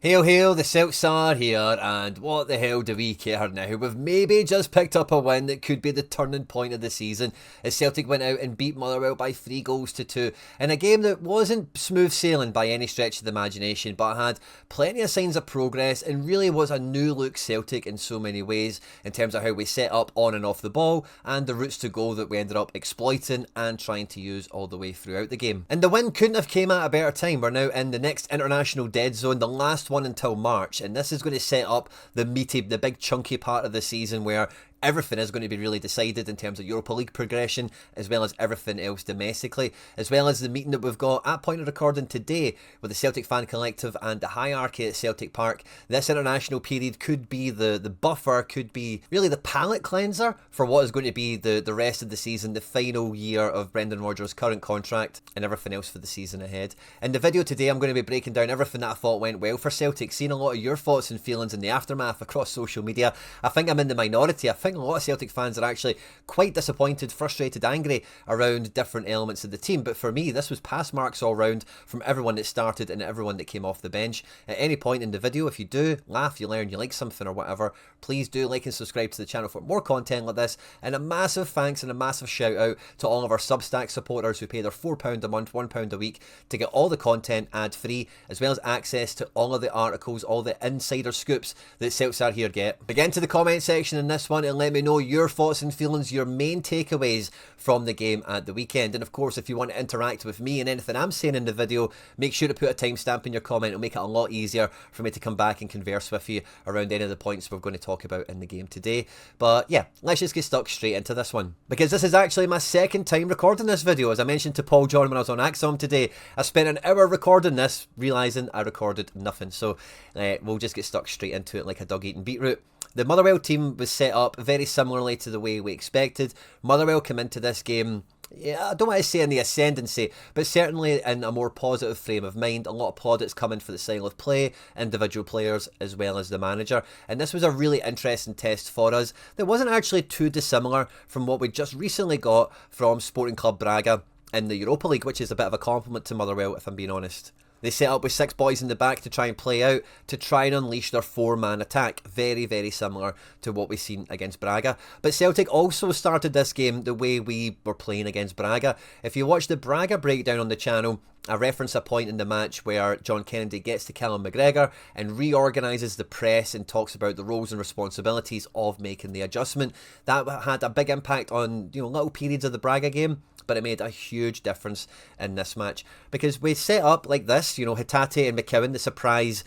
Hail, hail, the Celts are here, and what the hell do we care now? We've maybe just picked up a win that could be the turning point of the season, as Celtic went out and beat Motherwell by 3 goals to 2, in a game that wasn't smooth sailing by any stretch of the imagination, but had plenty of signs of progress and really was a new look Celtic in so many ways, in terms of how we set up on and off the ball, and the routes to goal that we ended up exploiting and trying to use all the way throughout the game. And the win couldn't have came at a better time. We're now in the next international dead zone, the last one until March, and this is going to set up the meaty, the big chunky part of the season where everything is going to be really decided in terms of Europa League progression, as well as everything else domestically, as well as the meeting that we've got at point of recording today with the Celtic Fan Collective and the hierarchy at Celtic Park. This international period could be the buffer, could be really the palate cleanser for what is going to be the rest of the season, the final year of Brendan Rodgers' current contract and everything else for the season ahead. In the video today, I'm going to be breaking down everything that I thought went well for Celtic, seeing a lot of your thoughts and feelings in the aftermath across social media. I think I'm in the minority. I think a lot of Celtic fans are actually quite disappointed, frustrated, angry around different elements of the team. But for me, this was pass marks all round from everyone that started and everyone that came off the bench. At any point in the video, if you do laugh, you learn, you like something or whatever, please do like and subscribe to the channel for more content like this. And a massive thanks and a massive shout out to all of our Substack supporters who pay their £4 a month, £1 a week to get all the content ad free, as well as access to all of the articles, all the insider scoops that Celts Are Here get. Get into the comment section in this one and let me know your thoughts and feelings, your main takeaways from the game at the weekend. And of course, if you want to interact with me and anything I'm saying in the video, make sure to put a timestamp in your comment. It'll make it a lot easier for me to come back and converse with you around any of the points we're going to talk about in the game today. But yeah, let's just get stuck straight into this one, because this is actually my second time recording this video. As I mentioned to Paul John when I was on Axom today, I spent an hour recording this, realising I recorded nothing. So we'll just get stuck straight into it like a dog eating beetroot. The Motherwell team was set up very similarly to the way we expected. Motherwell came into this game, yeah, I don't want to say in the ascendancy, but certainly in a more positive frame of mind. A lot of plaudits coming for the style of play, individual players, as well as the manager. And this was a really interesting test for us that wasn't actually too dissimilar from what we just recently got from Sporting Club Braga in the Europa League, which is a bit of a compliment to Motherwell, if I'm being honest. They set up with 6 boys in the back to try and play out, to try and unleash their 4-man attack. Very, very similar to what we've seen against Braga. But Celtic also started this game the way we were playing against Braga. If you watch the Braga breakdown on the channel, I reference a point in the match where John Kennedy gets to Callum McGregor and reorganises the press and talks about the roles and responsibilities of making the adjustment. That had a big impact on, little periods of the Braga game, but it made a huge difference in this match, because we set up like this, Hatate and McKeown, the surprise,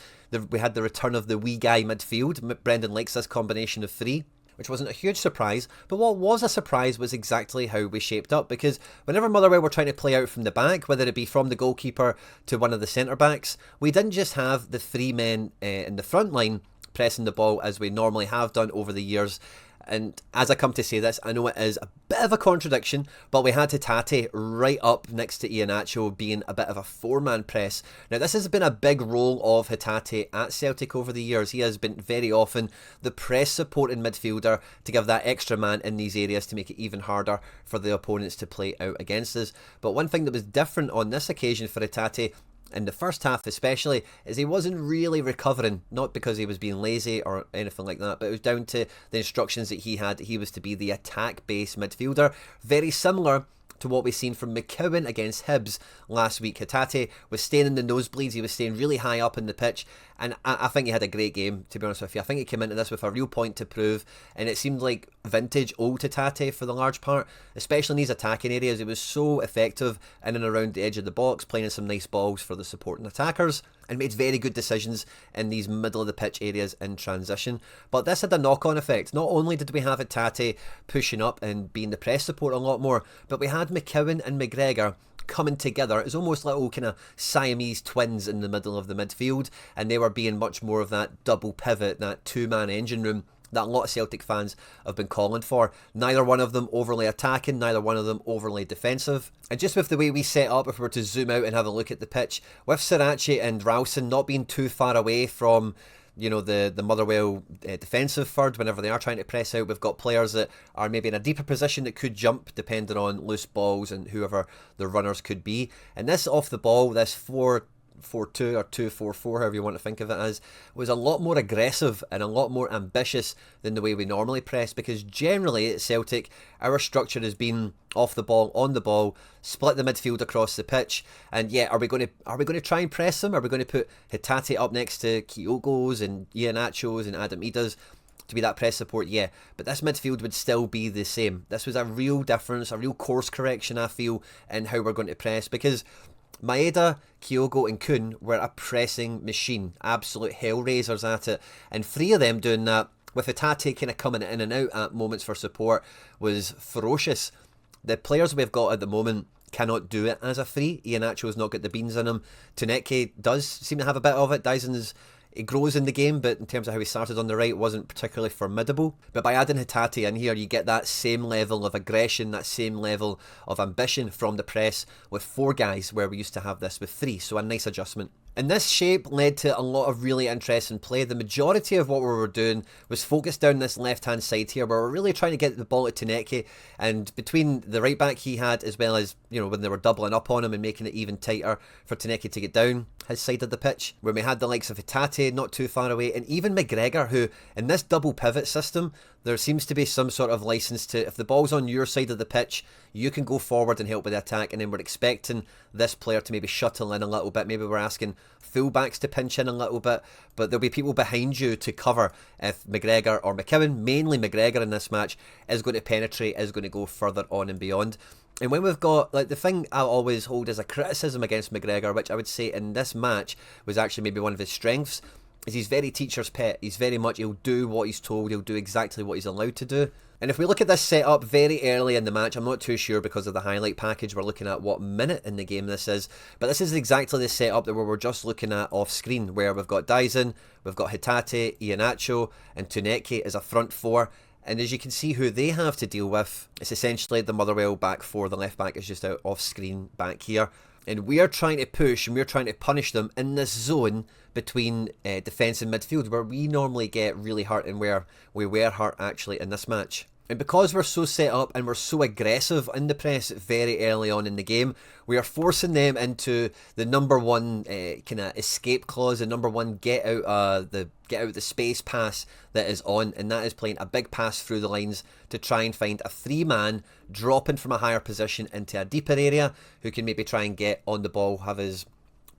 we had the return of the wee guy midfield. Brendan likes this combination of 3, which wasn't a huge surprise, but what was a surprise was exactly how we shaped up, because whenever Motherwell were trying to play out from the back, whether it be from the goalkeeper to one of the centre-backs, we didn't just have the 3 men in the front line pressing the ball as we normally have done over the years. And as I come to say this, I know it is a bit of a contradiction, but we had Hatate right up next to Iheanacho being a bit of a 4-man press. Now, this has been a big role of Hatate at Celtic over the years. He has been very often the press supporting midfielder to give that extra man in these areas to make it even harder for the opponents to play out against us. But one thing that was different on this occasion for Hatate, in the first half especially, is he wasn't really recovering, not because he was being lazy or anything like that, but it was down to the instructions that he had. He was to be the attack-based midfielder, very similar to what we've seen from McKeown against Hibs last week. Hatate was staying in the nosebleeds, he was staying really high up in the pitch, and I think he had a great game, to be honest with you. I think he came into this with a real point to prove, and it seemed like vintage old Hatate for the large part, especially in these attacking areas. It was so effective in and around the edge of the box, playing in some nice balls for the supporting attackers, and made very good decisions in these middle of the pitch areas in transition. But this had a knock-on effect. Not only did we have Hatate pushing up and being the press support a lot more, but we had McKeown and McGregor coming together as almost little kind of Siamese twins in the middle of the midfield, and they were being much more of that double pivot, that 2-man engine room that a lot of Celtic fans have been calling for. Neither one of them overly attacking, neither one of them overly defensive. And just with the way we set up, if we were to zoom out and have a look at the pitch, with Sirachi and Ralston not being too far away from the Motherwell defensive third, whenever they are trying to press out, we've got players that are maybe in a deeper position that could jump depending on loose balls and whoever the runners could be. And this off the ball, this 4 4-4-2 or 2-4-4, however you want to think of it as, was a lot more aggressive and a lot more ambitious than the way we normally press, because generally at Celtic our structure has been off the ball, on the ball, split the midfield across the pitch, and yeah, are we going to try and press them? Are we going to put Hatate up next to Kyogos and Iheanachos and Adam Idas to be that press support? Yeah, but this midfield would still be the same. This was a real difference, a real course correction, I feel, in how we're going to press, because Maeda, Kyogo and Kun were a pressing machine, absolute hellraisers at it, and three of them doing that with Hatate kind of coming in and out at moments for support was ferocious. The players we've got at the moment cannot do it as a free. Iheanacho's not got the beans in him. Tuneke does seem to have a bit of it. He grows in the game, but in terms of how he started on the right, wasn't particularly formidable. But by adding Hatate in here, you get that same level of aggression, that same level of ambition from the press with four guys, where we used to have this with three. So a nice adjustment. And this shape led to a lot of really interesting play. The majority of what we were doing was focused down this left-hand side here, where we're really trying to get the ball to Tuneke. And between the right back he had, as well as, you know, when they were doubling up on him and making it even tighter for Tuneke to get down his side of the pitch, where we had the likes of Hatate not too far away, and even McGregor, who in this double pivot system, there seems to be some sort of license to, if the ball's on your side of the pitch, you can go forward and help with the attack, and then we're expecting this player to maybe shuttle in a little bit. Maybe we're asking fullbacks to pinch in a little bit, but there'll be people behind you to cover if McGregor or McKeown, mainly McGregor in this match, is going to penetrate, is going to go further on and beyond. And when we've got, like, the thing I always hold as a criticism against McGregor, which I would say in this match was actually maybe one of his strengths, is he's very teacher's pet. He's very much, he'll do what he's told, he'll do exactly what he's allowed to do. And if we look at this setup very early in the match, I'm not too sure because of the highlight package we're looking at what minute in the game this is, but this is exactly the setup that we were just looking at off screen, where we've got Dyson, we've got Hatate, Iheanacho and Tuneke as a front four. And as you can see who they have to deal with, it's essentially the Motherwell back four. The left back is just out off screen back here. And we are trying to push and we're trying to punish them in this zone between defence and midfield, where we normally get really hurt and where we were hurt actually in this match. And because we're so set up and we're so aggressive in the press very early on in the game, we are forcing them into the number one kind of escape clause, the number one get out the space pass that is on, and that is playing a big pass through the lines to try and find a three-man dropping from a higher position into a deeper area who can maybe try and get on the ball, have his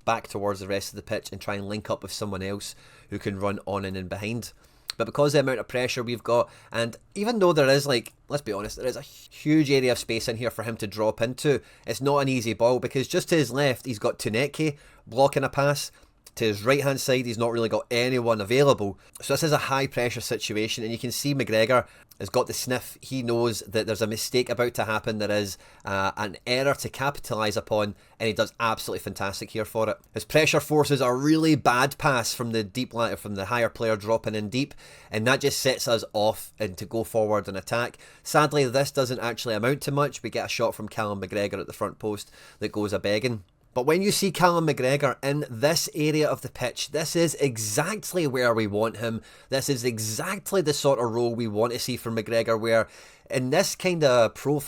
back towards the rest of the pitch and try and link up with someone else who can run on and in behind. But because of the amount of pressure we've got, and even though there is, like, let's be honest, there is a huge area of space in here for him to drop into, it's not an easy ball, because just to his left he's got Tuneke blocking a pass. To his right hand side he's not really got anyone available. So this is a high pressure situation, and you can see McGregor has got the sniff. He knows that there's a mistake about to happen, there is an error to capitalise upon, and he does absolutely fantastic here for it. His pressure forces a really bad pass from the deep line, from the higher player dropping in deep, and that just sets us off and to go forward and attack. Sadly this doesn't actually amount to much. We get a shot from Callum McGregor at the front post that goes a begging. But when you see Callum McGregor in this area of the pitch, this is exactly where we want him. This is exactly the sort of role we want to see from McGregor, where in this kind of role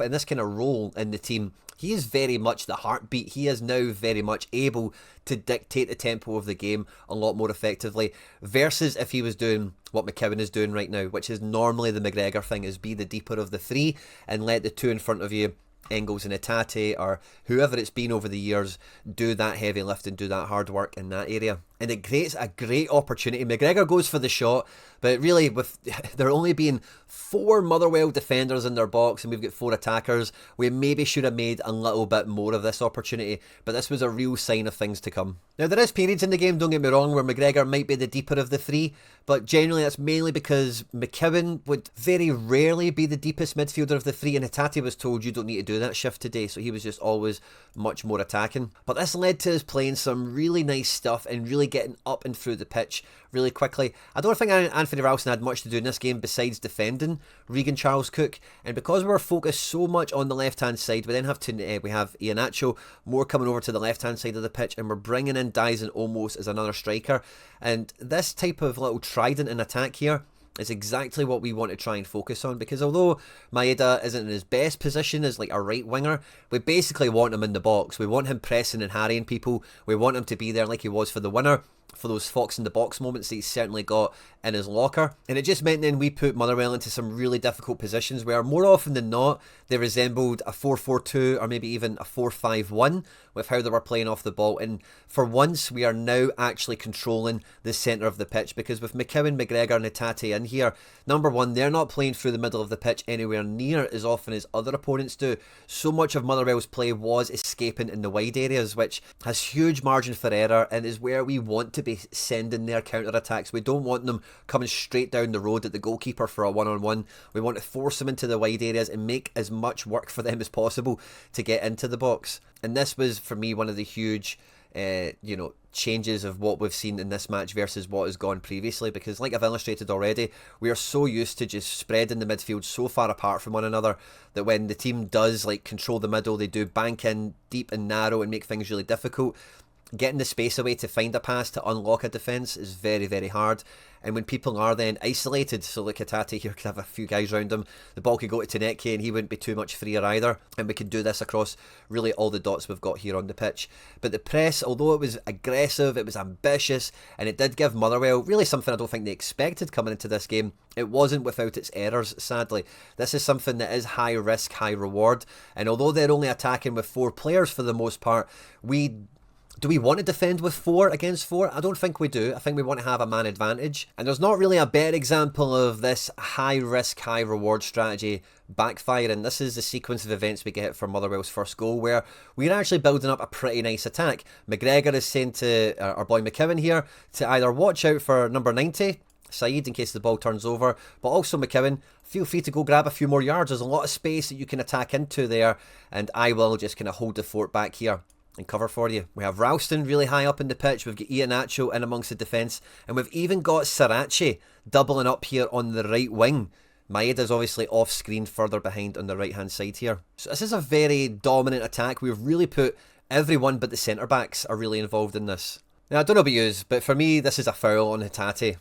in the team, he is very much the heartbeat. He is now very much able to dictate the tempo of the game a lot more effectively, versus if he was doing what McKeown is doing right now, which is normally the McGregor thing, is be the deeper of the three and let the two in front of you, Engels and Hatate or whoever it's been over the years, do that heavy lift and do that hard work in that area. And it creates a great opportunity. McGregor goes for the shot, but really with there only being 4 Motherwell defenders in their box and we've got 4 attackers, we maybe should have made a little bit more of this opportunity, but this was a real sign of things to come. Now there is periods in the game, don't get me wrong, where McGregor might be the deeper of the 3, but generally that's mainly because McKeown would very rarely be the deepest midfielder of the 3, and Hatate was told you don't need to do that shift today, so he was just always much more attacking. But this led to us playing some really nice stuff and really getting up and through the pitch really quickly. I don't think Anthony Ralston had much to do in this game besides defending Regan Charles-Cook, and because we were focused so much on the left hand side, we then have we have Iheanacho more coming over to the left hand side of the pitch, and we're bringing in Dyson almost as another striker, and this type of little trident in attack here is exactly what we want to try and focus on, because although Maeda isn't in his best position as like a right winger, we basically want him in the box. We want him pressing and harrying people. We want him to be there like he was for the winner, for those fox in the box moments that he's certainly got in his locker. And it just meant then we put Motherwell into some really difficult positions where more often than not they resembled a 4-4-2 or maybe even a 4-5-1 with how they were playing off the ball. And for once we are now actually controlling the centre of the pitch, because with McKeown, McGregor and Hatate in here, number one, they're not playing through the middle of the pitch anywhere near as often as other opponents do. So much of Motherwell's play was escaping in the wide areas, which has huge margin for error and is where we want to be sending their counter-attacks. We don't want them coming straight down the road at the goalkeeper for a one-on-one. We want to force them into the wide areas and make as much work for them as possible to get into the box. And this was, for me, one of the huge changes of what we've seen in this match versus what has gone previously, because like I've illustrated already, we are so used to just spreading the midfield so far apart from one another that when the team does like control the middle, they do bank in deep and narrow and make things really difficult. Getting the space away to find a pass to unlock a defence is very, very hard. And when people are then isolated, so like Hatate here could have a few guys around him, the ball could go to Tuneke and he wouldn't be too much freer either. And we could do this across really all the dots we've got here on the pitch. But the press, although it was aggressive, it was ambitious, and it did give Motherwell really something I don't think they expected coming into this game, it wasn't without its errors, sadly. This is something that is high risk, high reward. And although they're only attacking with 4 players for the most part, do we want to defend with 4 against 4? I don't think we do. I think we want to have a man advantage. And there's not really a better example of this high risk, high reward strategy backfiring. This is the sequence of events we get for Motherwell's first goal, where we're actually building up a pretty nice attack. McGregor is saying to our boy McKeown here to either watch out for number 90, Saeed, in case the ball turns over, but also McKeown, feel free to go grab a few more yards. There's a lot of space that you can attack into there, and I will just kind of hold the fort back here and cover for you. We have Ralston really high up in the pitch. We've got Iheanacho in amongst the defence, and we've even got Sriracha doubling up here on the right wing. Maeda's obviously off screen further behind on the right hand side here. So this is a very dominant attack. We've really put everyone but the centre backs are really involved in this. Now I don't know about yous, but for me this is a foul on Hatate.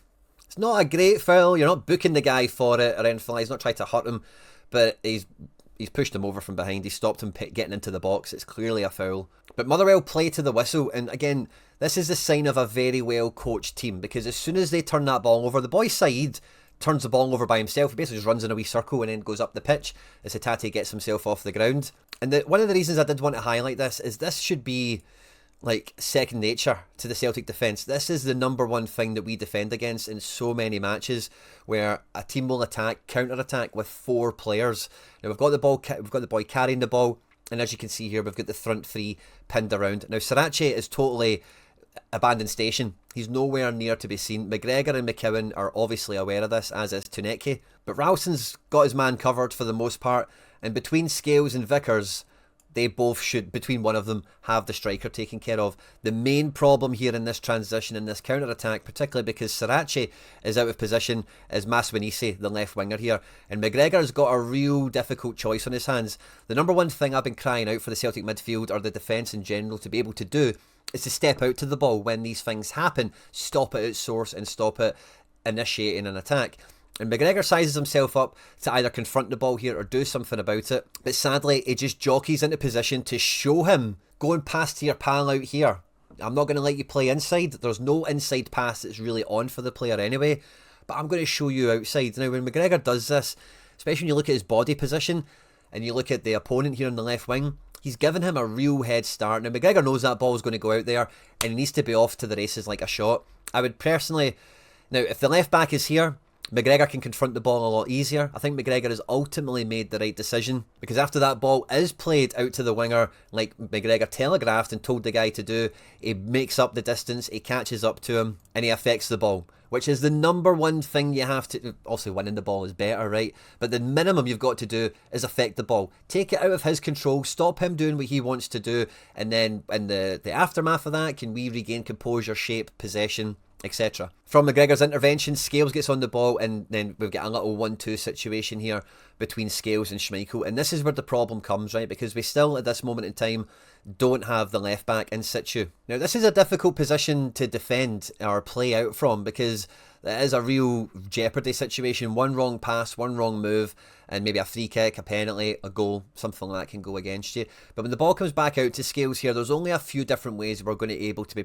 It's not a great foul. You're not booking the guy for it or anything. He's not tried to hurt him, but he's pushed him over from behind. He stopped him getting into the box. It's clearly a foul. But Motherwell play to the whistle, and again, this is a sign of a very well coached team, because as soon as they turn that ball over, the boy Saeed turns the ball over by himself. He basically just runs in a wee circle and then goes up the pitch as Hatate gets himself off the ground. And one of the reasons I did want to highlight this is this should be like second nature to the Celtic defence. This is the number one thing that we defend against in so many matches, where a team will counter-attack with 4 players. Now we've got the boy carrying the ball, and as you can see here, we've got the front 3 pinned around. Now Sriracha is totally abandoned station. He's nowhere near to be seen. McGregor and McKeown are obviously aware of this, as is Tuneke. But Ralston's got his man covered for the most part, and between Scales and Vickers, they both should, between one of them, have the striker taken care of. The main problem here in this transition, in this counter-attack, particularly because Sriracha is out of position, is Maswanisi, the left winger here. And McGregor's got a real difficult choice on his hands. The number one thing I've been crying out for the Celtic midfield, or the defence in general, to be able to do is to step out to the ball when these things happen, stop it at source and stop it initiating an attack. And McGregor sizes himself up to either confront the ball here or do something about it. But sadly, he just jockeys into position to show him, going past your pal out here, I'm not going to let you play inside. There's no inside pass that's really on for the player anyway, but I'm going to show you outside. Now, when McGregor does this, especially when you look at his body position and you look at the opponent here on the left wing, he's given him a real head start. Now, McGregor knows that ball is going to go out there and he needs to be off to the races like a shot. I would personally... Now, if the left back is here, McGregor can confront the ball a lot easier. I think McGregor has ultimately made the right decision, because after that ball is played out to the winger, like McGregor telegraphed and told the guy to do, he makes up the distance, he catches up to him, and he affects the ball, which is the number one thing you have to... Obviously, winning the ball is better, right? But the minimum you've got to do is affect the ball. Take it out of his control, stop him doing what he wants to do, and then in the aftermath of that, can we regain composure, shape, possession, etc. From McGregor's intervention, Scales gets on the ball, and then we've got a little 1-2 situation here between Scales and Schmeichel, and this is where the problem comes, right? Because we still, at this moment in time, don't have the left back in situ. Now, this is a difficult position to defend or play out from, because that is a real jeopardy situation. One wrong pass, one wrong move, and maybe a free kick, a penalty, a goal, something like that can go against you. But when the ball comes back out to Scales here, there's only a few different ways we're going to be able to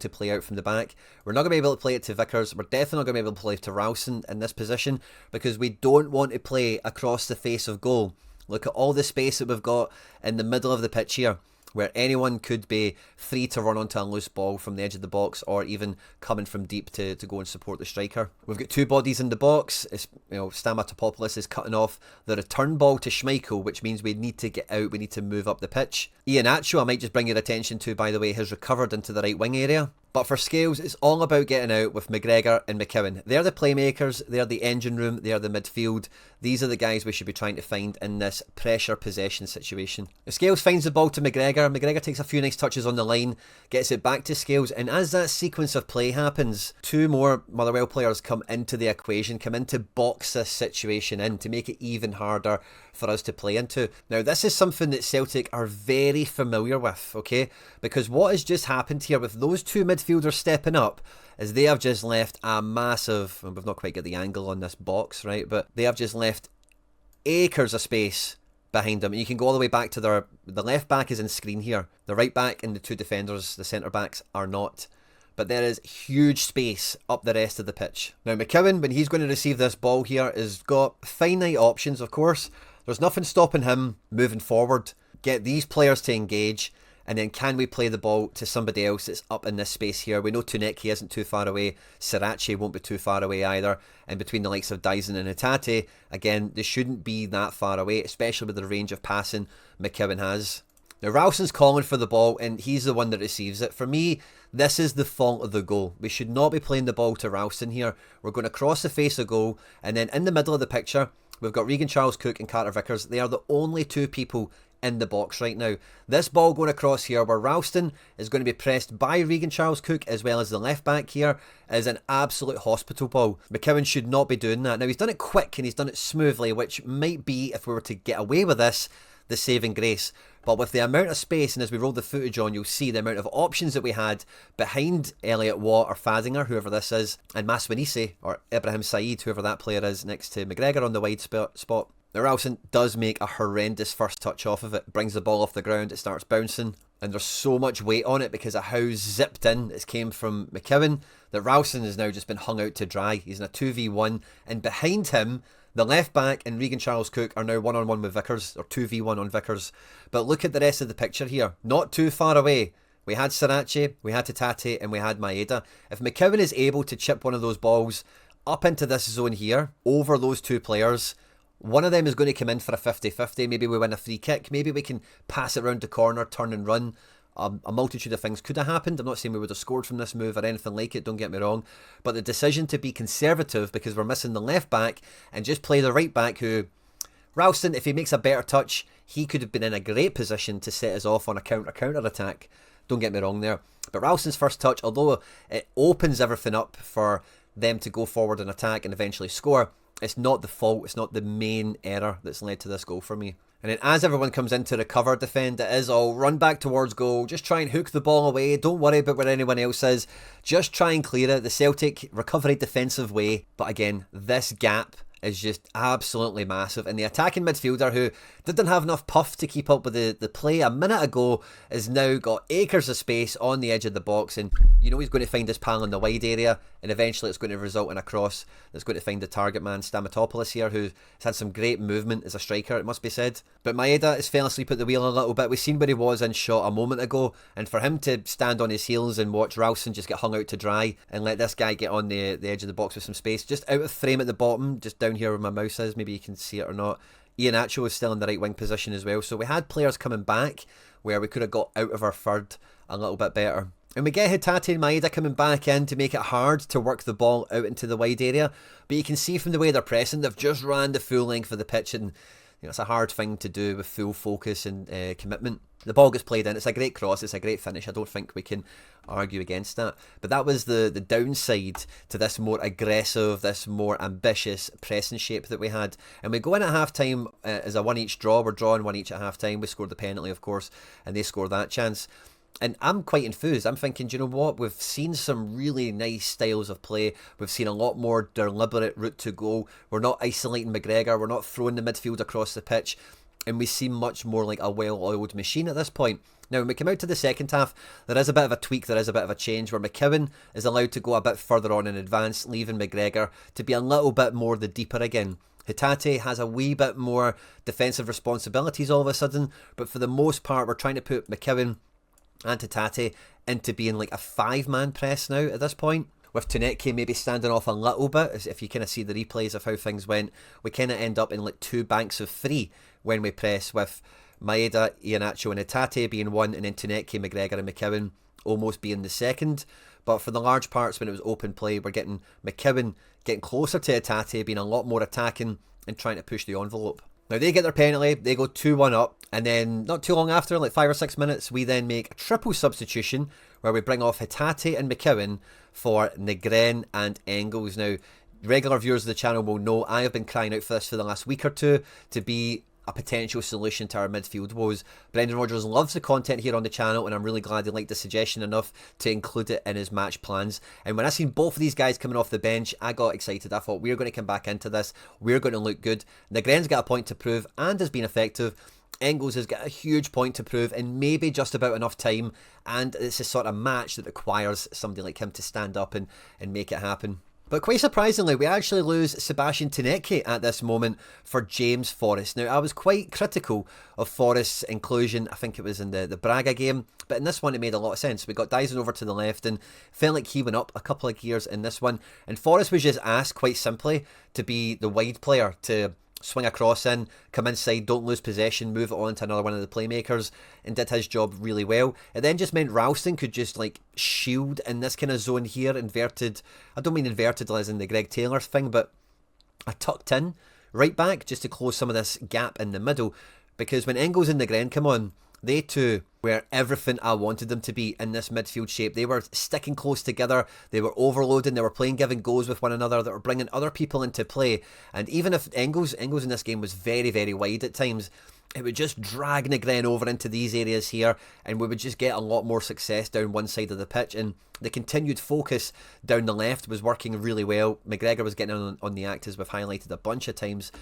play out from the back. We're not going to be able to play it to Vickers. We're definitely not going to be able to play to Ralston in this position, because we don't want to play across the face of goal. Look at all the space that we've got in the middle of the pitch here, where anyone could be free to run onto a loose ball from the edge of the box, or even coming from deep to go and support the striker. We've got two bodies in the box. It's, Stamatopoulos is cutting off the return ball to Schmeichel, which means we need to get out, we need to move up the pitch. Iheanacho, I might just bring your attention to, by the way, has recovered into the right wing area. But for Scales, it's all about getting out with McGregor and McKeown. They're the playmakers, they're the engine room, they're the midfield. These are the guys we should be trying to find in this pressure possession situation. Scales finds the ball to McGregor. McGregor takes a few nice touches on the line, gets it back to Scales, and as that sequence of play happens, two more Motherwell players come into the equation, come in to box this situation in, to make it even harder for us to play into. Now, this is something that Celtic are very familiar with, okay? Because what has just happened here with those two midfielders stepping up is they have just left a massive, and we've not quite got the angle on this box, right? But they have just left acres of space behind them. And you can go all the way back to the left back is in screen here. The right back and the two defenders, the centre backs, are not. But there is huge space up the rest of the pitch. Now, McKeown, when he's going to receive this ball here, has got finite options, of course. There's nothing stopping him moving forward. Get these players to engage, and then can we play the ball to somebody else that's up in this space here? We know Tuneki isn't too far away. Sriracha won't be too far away either. And between the likes of Dyson and Hatate, again, they shouldn't be that far away, especially with the range of passing McKeown has. Now, Ralston's calling for the ball, and he's the one that receives it. For me, this is the fault of the goal. We should not be playing the ball to Ralston here. We're going to cross the face of goal, and then in the middle of the picture, we've got Regan Charles-Cook and Carter Vickers. They are the only two people in the box right now. This ball going across here, where Ralston is going to be pressed by Regan Charles-Cook as well as the left back here, is an absolute hospital ball. McKeown should not be doing that. Now, he's done it quick and he's done it smoothly, which might be, if we were to get away with this, the saving grace. But with the amount of space, and as we roll the footage on, you'll see the amount of options that we had behind Elliot Watt or Fadinger, whoever this is, and Maswanise or Ibrahim Said, whoever that player is, next to McGregor on the wide spot. Now, Ralston does make a horrendous first touch off of it, brings the ball off the ground, it starts bouncing, and there's so much weight on it because of how zipped in it came from McKeown that Ralston has now just been hung out to dry. He's in a 2v1, and behind him, the left back and Regan Charles-Cook are now one-on-one with Vickers, or 2v1 on Vickers. But look at the rest of the picture here. Not too far away, we had Sriracha, we had Hatate, and we had Maeda. If McKeown is able to chip one of those balls up into this zone here, over those two players, one of them is going to come in for a 50-50. Maybe we win a free kick. Maybe we can pass it around the corner, turn and run. A multitude of things could have happened. I'm not saying we would have scored from this move or anything like it, don't get me wrong. But the decision to be conservative, because we're missing the left back, and just play the right back, who, Ralston, if he makes a better touch, he could have been in a great position to set us off on a counter attack. Don't get me wrong there. But Ralston's first touch, although it opens everything up for them to go forward and attack and eventually score, it's not the fault, it's not the main error that's led to this goal for me. And then as everyone comes in to recover, defend, it is all run back towards goal, just try and hook the ball away, don't worry about where anyone else is, just try and clear it, the Celtic recovery defensive way. But again, this gap is just absolutely massive, and the attacking midfielder, who didn't have enough puff to keep up with the play a minute ago, has now got acres of space on the edge of the box, and you know he's going to find his pal in the wide area, and eventually it's going to result in a cross that's going to find the target man, Stamatopoulos here, who has had some great movement as a striker, it must be said. But Maeda has fell asleep at the wheel a little bit. We've seen where he was in shot a moment ago, and for him to stand on his heels and watch Ralston just get hung out to dry and let this guy get on the edge of the box with some space, just out of frame at the bottom, just down here where my mouse is, maybe you can see it or not. Iheanacho is still in the right wing position as well, so we had players coming back where we could have got out of our third a little bit better. And we get Hatate and Maeda coming back in to make it hard to work the ball out into the wide area, but you can see from the way they're pressing, they've just ran the full length of the pitch, and you know, it's a hard thing to do with full focus and commitment. The ball gets played in, it's a great cross, it's a great finish, I don't think we can argue against that. But that was the downside to this more aggressive, this more ambitious pressing shape that we had. And we go in at half-time as a 1-1 draw, we're drawing 1-1 at half-time, we scored the penalty of course, and they scored that chance. And I'm quite enthused. I'm thinking, do you know what? We've seen some really nice styles of play. We've seen a lot more deliberate route to goal. We're not isolating McGregor. We're not throwing the midfield across the pitch. And we seem much more like a well-oiled machine at this point. Now, when we come out to the second half, there is a bit of a tweak, there is a bit of a change where McKeown is allowed to go a bit further on in advance, leaving McGregor to be a little bit more the deeper again. Hatate has a wee bit more defensive responsibilities all of a sudden, but for the most part, we're trying to put McKeown and Hatate into being like a 5-man press now at this point. With Tunetke maybe standing off a little bit, if you kind of see the replays of how things went, we kind of end up in like 2 banks of 3 when we press, with Maeda, Iheanacho and Hatate being one, and then Tunetke, McGregor and McKeown almost being the second. But for the large parts when it was open play, we're getting McKeown getting closer to Hatate, being a lot more attacking and trying to push the envelope. Now they get their penalty, they go 2-1 up, and then not too long after, like 5 or 6 minutes, we then make a triple substitution where we bring off Hatate and McKeown for Negren and Engels. Now, regular viewers of the channel will know I have been crying out for this for the last week or two to be a potential solution to our midfield woes. Brendan Rodgers loves the content here on the channel, and I'm really glad he liked the suggestion enough to include it in his match plans. And when I seen both of these guys coming off the bench, I got excited. I thought, we're going to come back into this, we're going to look good. Negren's got a point to prove and has been effective. Engels has got a huge point to prove and maybe just about enough time, and it's a sort of match that requires somebody like him to stand up and make it happen. But quite surprisingly, we actually lose Sebastian Tunetke at this moment for James Forrest. Now, I was quite critical of Forrest's inclusion, I think it was in the Braga game, but in this one it made a lot of sense. We got Dyson over to the left and felt like he went up a couple of gears in this one, and Forrest was just asked quite simply to be the wide player, to swing a cross in, come inside, don't lose possession, move it on to another one of the playmakers, and did his job really well. It then just meant Ralston could just like shield in this kind of zone here, inverted. I don't mean inverted as in the Greg Taylor thing, but a tucked in right back just to close some of this gap in the middle, because when Engels and Negren come on, they too were everything I wanted them to be in this midfield shape. They were sticking close together, they were overloading, they were playing give and goes with one another, that were bringing other people into play. And even if Engels in this game was very, very wide at times, it would just drag Negren over into these areas here, and we would just get a lot more success down one side of the pitch. And the continued focus down the left was working really well. McGregor was getting on the act, as we've highlighted a bunch of times.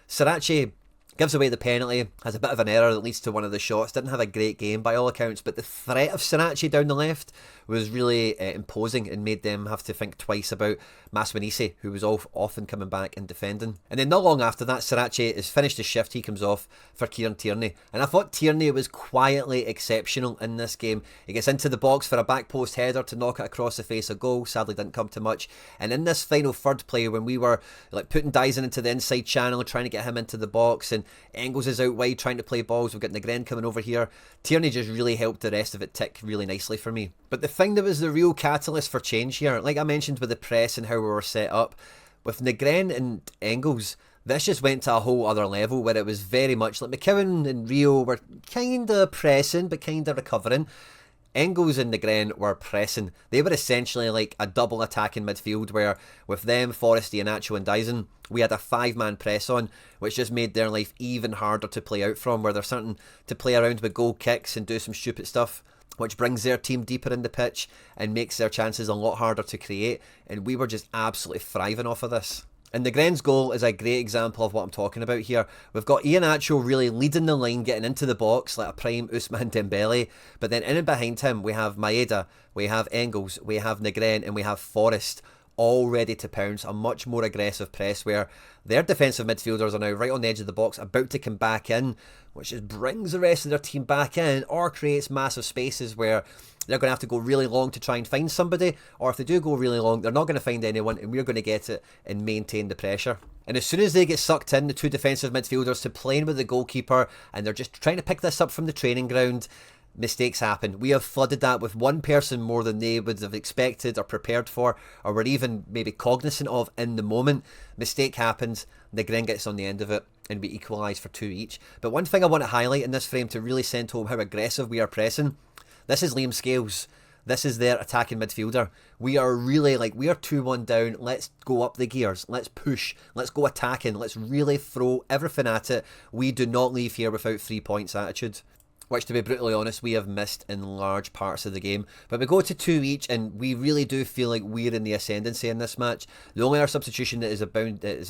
Sriracha gives away the penalty, has a bit of an error that leads to one of the shots. Didn't have a great game by all accounts, but the threat of Sriracha down the left was really imposing and made them have to think twice about Maswanise, who was often coming back and defending. And then not long after that, Sriracha has finished his shift. He comes off for Kieran Tierney. And I thought Tierney was quietly exceptional in this game. He gets into the box for a back post header to knock it across the face of goal. Sadly didn't come to much. And in this final third play, when we were like putting Dyson into the inside channel, trying to get him into the box, and Engels is out wide trying to play balls, we've got Negren coming over here, Tierney just really helped the rest of it tick really nicely for me. But the thing that was the real catalyst for change here, like I mentioned with the press and how we were set up, with Negren and Engels, this just went to a whole other level where it was very much like McKeown and Rio were kind of pressing but kind of recovering. Engels and Negren were pressing. They were essentially like a double attacking midfield where with them, Forrest, Iheanacho and Dyson, we had a 5-man press on, which just made their life even harder to play out from, where they're starting to play around with goal kicks and do some stupid stuff, which brings their team deeper in the pitch and makes their chances a lot harder to create. And we were just absolutely thriving off of this. And Negren's goal is a great example of what I'm talking about here. We've got Iheanacho really leading the line, getting into the box like a prime Ousmane Dembele. But then in and behind him, we have Maeda, we have Engels, we have Negren, and we have Forrest, all ready to pounce. A much more aggressive press where their defensive midfielders are now right on the edge of the box, about to come back in, which just brings the rest of their team back in, or creates massive spaces where they're going to have to go really long to try and find somebody, or if they do go really long, they're not going to find anyone, and we're going to get it and maintain the pressure. And as soon as they get sucked in, the two defensive midfielders, to playing with the goalkeeper, and they're just trying to pick this up from the training ground, mistakes happen. We have flooded that with one person more than they would have expected or prepared for, or were even maybe cognizant of in the moment. Mistake happens, Negren gets on the end of it, and we equalise for 2 each. But one thing I want to highlight in this frame to really send home how aggressive we are pressing, this is Liam Scales. This is their attacking midfielder. We are really like, we are 2-1 down. Let's go up the gears. Let's push. Let's go attacking. Let's really throw everything at it. We do not leave here without 3 points attitude. which to be brutally honest, we have missed in large parts of the game. But we go to 2 each, and we really do feel like we're in the ascendancy in this match. The only other substitution that is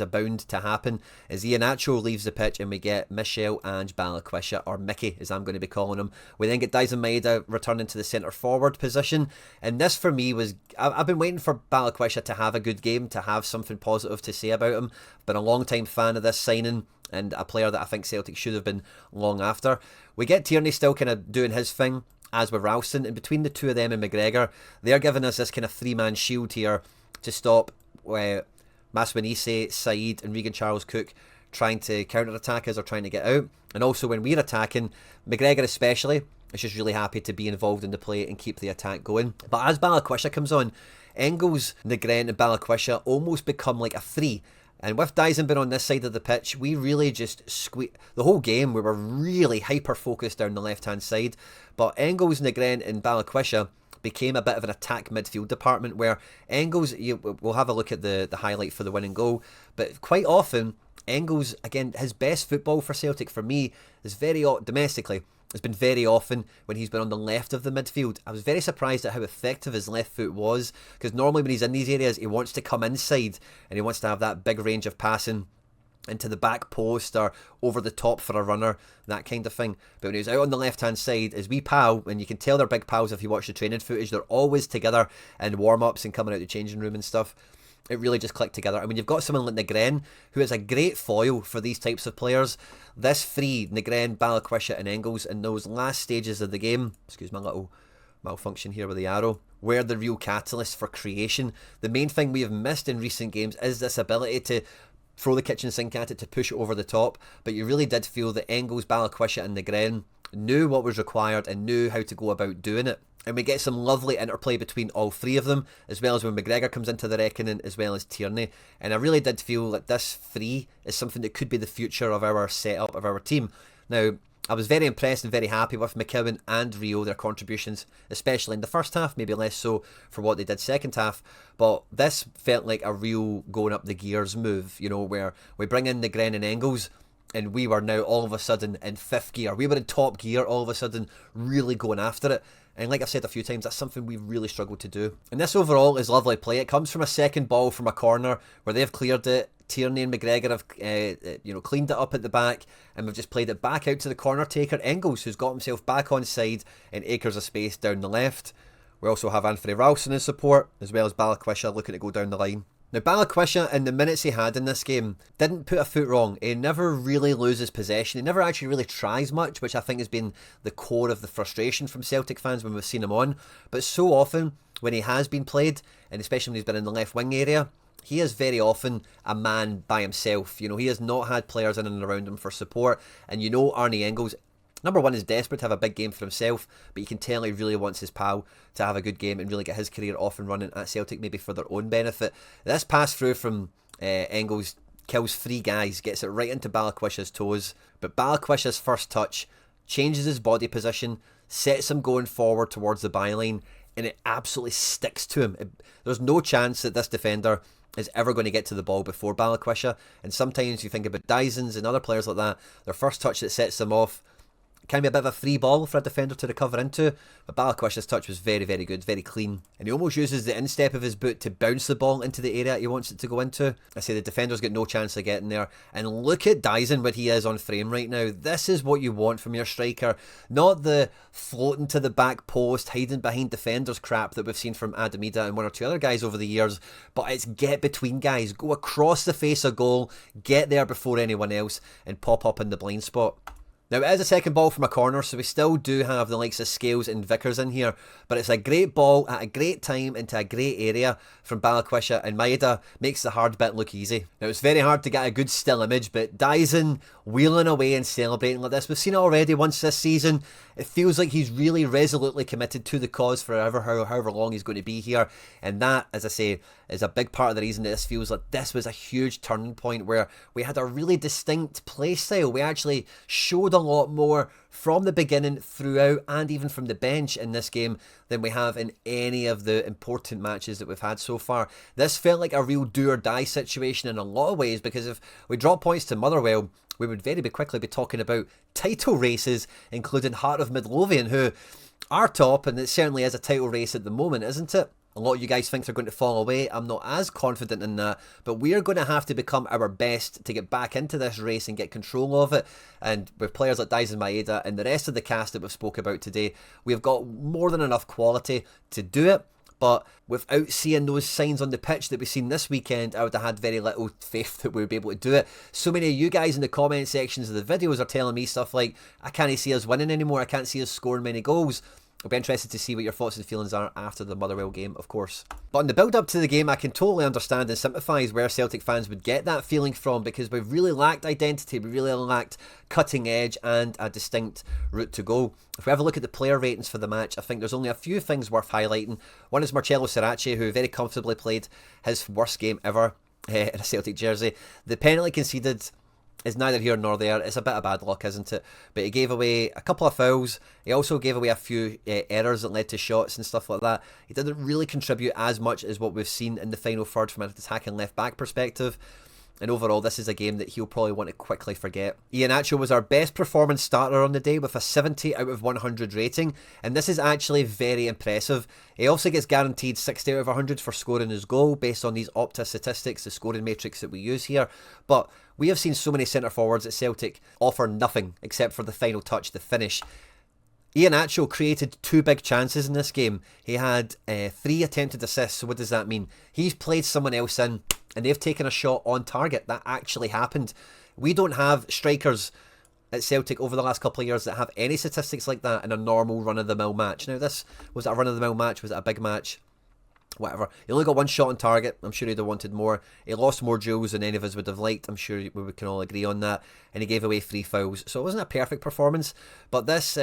bound to happen is Iheanacho leaves the pitch, and we get Michel Ange Balikwisha, or Mickey as I'm going to be calling him. We then get Daizen Maeda returning to the centre forward position, and this for me was, I've been waiting for Balikwisha to have a good game, to have something positive to say about him. Been a long time fan of this signing, and a player that I think Celtic should have been long after. We get Tierney still kind of doing his thing, as with Ralston, and between the two of them and McGregor, they're giving us this kind of three-man shield here to stop Maswinise, Said and Regan Charles-Cook trying to counter-attack us or trying to get out. And also when we're attacking, McGregor especially is just really happy to be involved in the play and keep the attack going. But as Balikwisha comes on, Engels, Negren and Balikwisha almost become like a three. And with Daizen being on this side of the pitch, we really just squeeze the whole game. We were really hyper-focused down the left-hand side. But Engels, Negren and Balikwisha became a bit of an attack midfield department where Engels, we'll have a look at the highlight for the winning goal, but quite often Engels, again, his best football for Celtic for me is domestically, has been very often when he's been on the left of the midfield. I was very surprised at how effective his left foot was, because normally when he's in these areas he wants to come inside and he wants to have that big range of passing into the back post or over the top for a runner, that kind of thing. But when he was out on the left hand side, his wee pal, and you can tell they're big pals if you watch the training footage, they're always together in warm-ups and coming out the changing room and stuff. It really just clicked together. I mean, you've got someone like Negren, who is a great foil for these types of players. This three, Negren, Balikwisha and Engels, in those last stages of the game, excuse my little malfunction here with the arrow, were the real catalyst for creation. The main thing we have missed in recent games is this ability to throw the kitchen sink at it, to push it over the top. But you really did feel that Engels, Balikwisha and Negren knew what was required and knew how to go about doing it. And we get some lovely interplay between all three of them, as well as when McGregor comes into the reckoning, as well as Tierney. And I really did feel that this three is something that could be the future of our setup, of our team. Now, I was very impressed and very happy with McKeown and Rio, their contributions, especially in the first half, maybe less so for what they did second half. But this felt like a real going up the gears move, you know, where we bring in Negren and Engels, and we were now all of a sudden in fifth gear. We were in top gear all of a sudden, really going after it. And like I've said a few times, that's something we've really struggled to do. And this overall is lovely play. It comes from a second ball from a corner where they've cleared it. Tierney and McGregor have cleaned it up at the back, and we've just played it back out to the corner taker, Engels, who's got himself back on side in acres of space down the left. We also have Anthony Ralston in support, as well as Balikwisha looking to go down the line. Now, Balikwisha, in the minutes he had in this game, didn't put a foot wrong. He never really loses possession. He never actually really tries much, which I think has been the core of the frustration from Celtic fans when we've seen him on. But so often, when he has been played, and especially when he's been in the left wing area, he is very often a man by himself. You know, he has not had players in and around him for support. And you know Arnie Engels, number one, is desperate to have a big game for himself, but you can tell he really wants his pal to have a good game and really get his career off and running at Celtic, maybe for their own benefit. This pass through from Engels kills three guys, gets it right into Balikwisha's toes, but Balikwisha's first touch changes his body position, sets him going forward towards the byline, and it absolutely sticks to him. There's no chance that this defender is ever going to get to the ball before Balikwisha. And sometimes you think about Daizen's and other players like that, their first touch that sets them off can be a bit of a free ball for a defender to recover into, but Balikwisha's touch was very, very good, very clean, and he almost uses the instep of his boot to bounce the ball into the area he wants it to go into. I say the defender's got no chance of getting there, and look at Daizen when he is on frame right now. This is what you want from your striker, not the floating to the back post, hiding behind defenders crap that we've seen from Adam Ida and one or two other guys over the years, but it's get between guys, go across the face of goal, get there before anyone else, and pop up in the blind spot. Now, it is a second ball from a corner, so we still do have the likes of Scales and Vickers in here, but it's a great ball at a great time into a great area from Balikwisha, and Maeda makes the hard bit look easy. Now, it's very hard to get a good still image, but Daizen wheeling away and celebrating like this. We've seen it already once this season. It feels like he's really resolutely committed to the cause for however long he's going to be here, and that, as I say, is a big part of the reason that this feels like this was a huge turning point where we had a really distinct play style. We actually showed a lot more from the beginning, throughout, and even from the bench in this game than we have in any of the important matches that we've had so far. This felt like a real do or die situation in a lot of ways, because if we drop points to Motherwell, we would very quickly be talking about title races, including Heart of Midlothian, who are top, and it certainly is a title race at the moment, isn't it? A lot of you guys think they're going to fall away. I'm not as confident in that, but we are going to have to become our best to get back into this race and get control of it. And with players like Daizen Maeda and the rest of the cast that we've spoke about today, we've got more than enough quality to do it. But without seeing those signs on the pitch that we've seen this weekend, I would have had very little faith that we would be able to do it. So many of you guys in the comment sections of the videos are telling me stuff like, I can't see us winning anymore, I can't see us scoring many goals. I'll be interested to see what your thoughts and feelings are after the Motherwell game, of course. But in the build-up to the game, I can totally understand and sympathise where Celtic fans would get that feeling from, because we've really lacked identity, we really lacked cutting edge and a distinct route to goal. If we have a look at the player ratings for the match, I think there's only a few things worth highlighting. One is Marcelo Sirache, who very comfortably played his worst game ever in a Celtic jersey. The penalty conceded is neither here nor there. It's a bit of bad luck, isn't it? But he gave away a couple of fouls. He also gave away a few errors that led to shots and stuff like that. He didn't really contribute as much as what we've seen in the final third from an attacking left-back perspective. And overall, this is a game that he'll probably want to quickly forget. Iheanacho was our best performance starter on the day with a 70 out of 100 rating. And this is actually very impressive. He also gets guaranteed 60 out of 100 for scoring his goal based on these Opta statistics, the scoring matrix that we use here. But we have seen so many centre forwards at Celtic offer nothing except for the final touch, the finish. Iheanacho created 2 big chances in this game. He had 3 attempted assists. So what does that mean? He's played someone else in and they've taken a shot on target. That actually happened. We don't have strikers at Celtic over the last couple of years that have any statistics like that in a normal run-of-the-mill match. Now, this was it a run-of-the-mill match? Was it a big match? Whatever. He only got 1 shot on target. I'm sure he'd have wanted more. He lost more duels than any of us would have liked. I'm sure we can all agree on that. And he gave away 3 fouls. So it wasn't a perfect performance. But this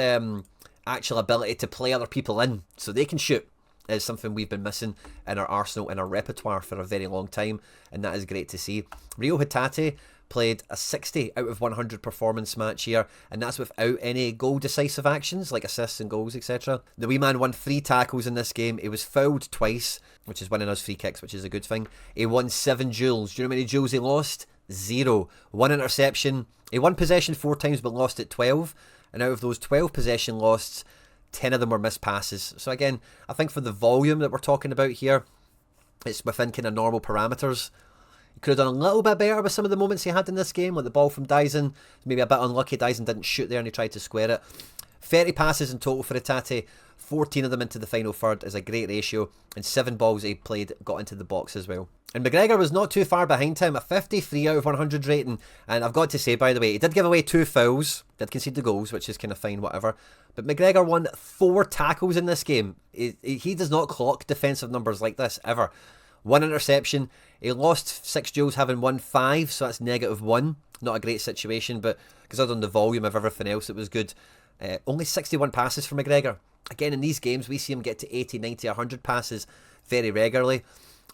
actual ability to play other people in so they can shoot is something we've been missing in our arsenal, in our repertoire for a very long time. And that is great to see. Rio Hatate played a 60 out of 100 performance match here, and that's without any goal decisive actions like assists and goals, etc. The wee man won 3 tackles in this game. He was fouled twice, which is winning us free kicks, which is a good thing. He won 7 duels. Do you know how many duels he lost? 0. 1 interception. He won possession 4 times but lost it 12, and out of those 12 possession losts, 10 of them were missed passes. So again, I think for the volume that we're talking about here, it's within kind of normal parameters. He could have done a little bit better with some of the moments he had in this game, like the ball from Daizen. Maybe a bit unlucky. Daizen didn't shoot there and he tried to square it. 30 passes in total for Hatate. 14 of them into the final third is a great ratio, and 7 balls he played got into the box as well. And McGregor was not too far behind him, a 53 out of 100 rating. And I've got to say, by the way, he did give away 2 fouls, did concede the goals, which is kind of fine, whatever. But McGregor won 4 tackles in this game. He does not clock defensive numbers like this, ever. 1 interception. He lost 6 duels, having won 5, so that's -1. Not a great situation, but considering the volume of everything else, it was good. Only 61 passes for McGregor. Again, in these games, we see him get to 80, 90, 100 passes very regularly.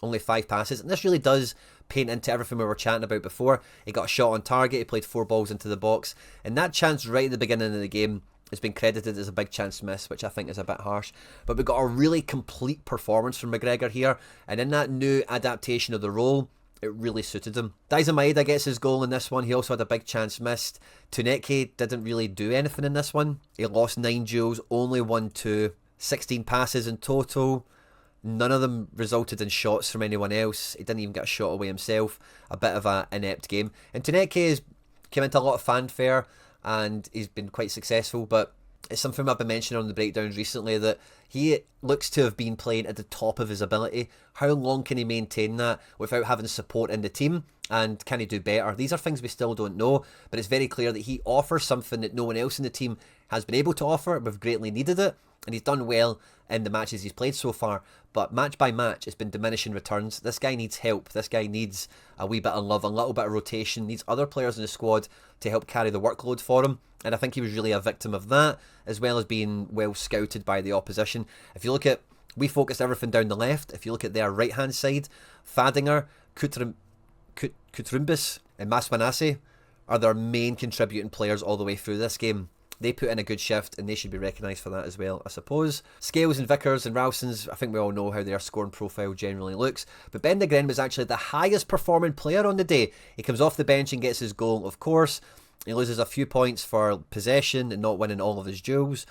Only 5 passes. And this really does paint into everything we were chatting about before. He got a shot on target. He played 4 balls into the box. And that chance right at the beginning of the game has been credited as a big chance miss, which I think is a bit harsh. But we got a really complete performance from McGregor here. And in that new adaptation of the role, it really suited him. Daizen Maeda gets his goal in this one. He also had a big chance missed. Tuneke didn't really do anything in this one. He lost 9 duels, only won 2. 16 passes in total. None of them resulted in shots from anyone else. He didn't even get a shot away himself. A bit of an inept game. And Tuneke has come into a lot of fanfare and he's been quite successful, but it's something I've been mentioning on the breakdowns recently, that he looks to have been playing at the top of his ability. How long can he maintain that without having support in the team? And can he do better? These are things we still don't know, but it's very clear that he offers something that no one else in the team has been able to offer. We've greatly needed it, and he's done well in the matches he's played so far. But match by match, it's been diminishing returns. This guy needs help. This guy needs a wee bit of love, a little bit of rotation, needs other players in the squad to help carry the workload for him. And I think he was really a victim of that, as well as being well scouted by the opposition. If you look at, we focused everything down the left. If you look at their right-hand side, Fadinger, Kutrumbis and Maswanase are their main contributing players all the way through this game. They put in a good shift and they should be recognised for that as well, I suppose. Scales and Vickers and Ralston's, I think we all know how their scoring profile generally looks. But Bendegren was actually the highest performing player on the day. He comes off the bench and gets his goal, of course. He loses a few points for possession and not winning all of his duels.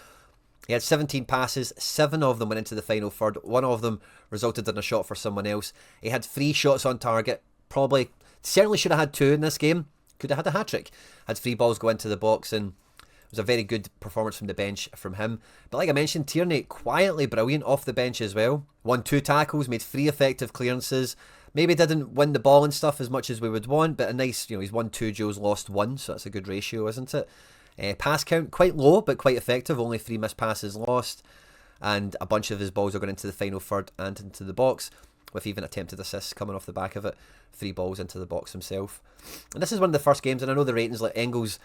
He had 17 passes, 7 of them went into the final third. 1 of them resulted in a shot for someone else. He had 3 shots on target. Certainly should have had 2 in this game. Could have had a hat-trick. Had 3 balls go into the box, and it was a very good performance from the bench from him. But like I mentioned, Tierney quietly brilliant off the bench as well. Won 2 tackles, made 3 effective clearances. Maybe didn't win the ball and stuff as much as we would want, but a nice, he's won 2 duels, lost 1, so that's a good ratio, isn't it? Pass count, quite low, but quite effective. Only 3 missed passes lost. And a bunch of his balls are going into the final third and into the box, with even attempted assists coming off the back of it. 3 balls into the box himself. And this is one of the first games, and I know the ratings, like Engels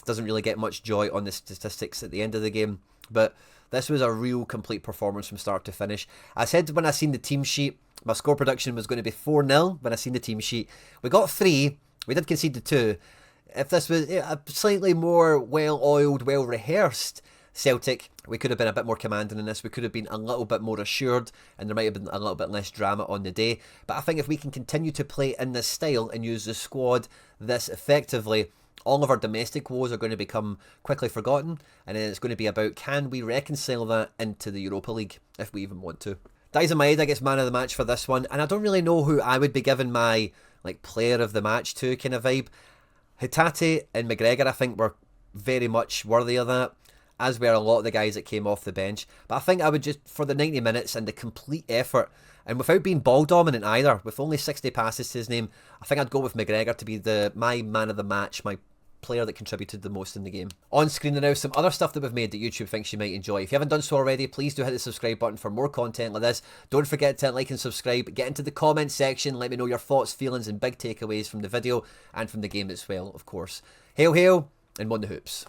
doesn't really get much joy on the statistics at the end of the game, but this was a real complete performance from start to finish. I said when I seen the team sheet, my score prediction was going to be 4-0 when I seen the team sheet. We got 3, we did concede the 2. If this was a slightly more well-oiled, well-rehearsed Celtic, we could have been a bit more commanding in this. We could have been a little bit more assured, and there might have been a little bit less drama on the day. But I think if we can continue to play in this style and use the squad this effectively, all of our domestic woes are going to become quickly forgotten, and then it's going to be about, can we reconcile that into the Europa League, if we even want to. Daizen Maeda gets man of the match for this one, and I don't really know who I would be giving my player of the match to kind of vibe. Hatate and McGregor, I think, were very much worthy of that, as were a lot of the guys that came off the bench. But I think I would just, for the 90 minutes and the complete effort, and without being ball dominant either, with only 60 passes to his name, I think I'd go with McGregor to be my man of the match, my player that contributed the most in the game. On screen now, some other stuff that we've made that YouTube thinks you might enjoy. If you haven't done so already, please do hit the subscribe button for more content like this. Don't forget to like and subscribe. Get into the comment section. Let me know your thoughts, feelings and big takeaways from the video and from the game as well, of course. Hail, hail, and Mon the Hoops.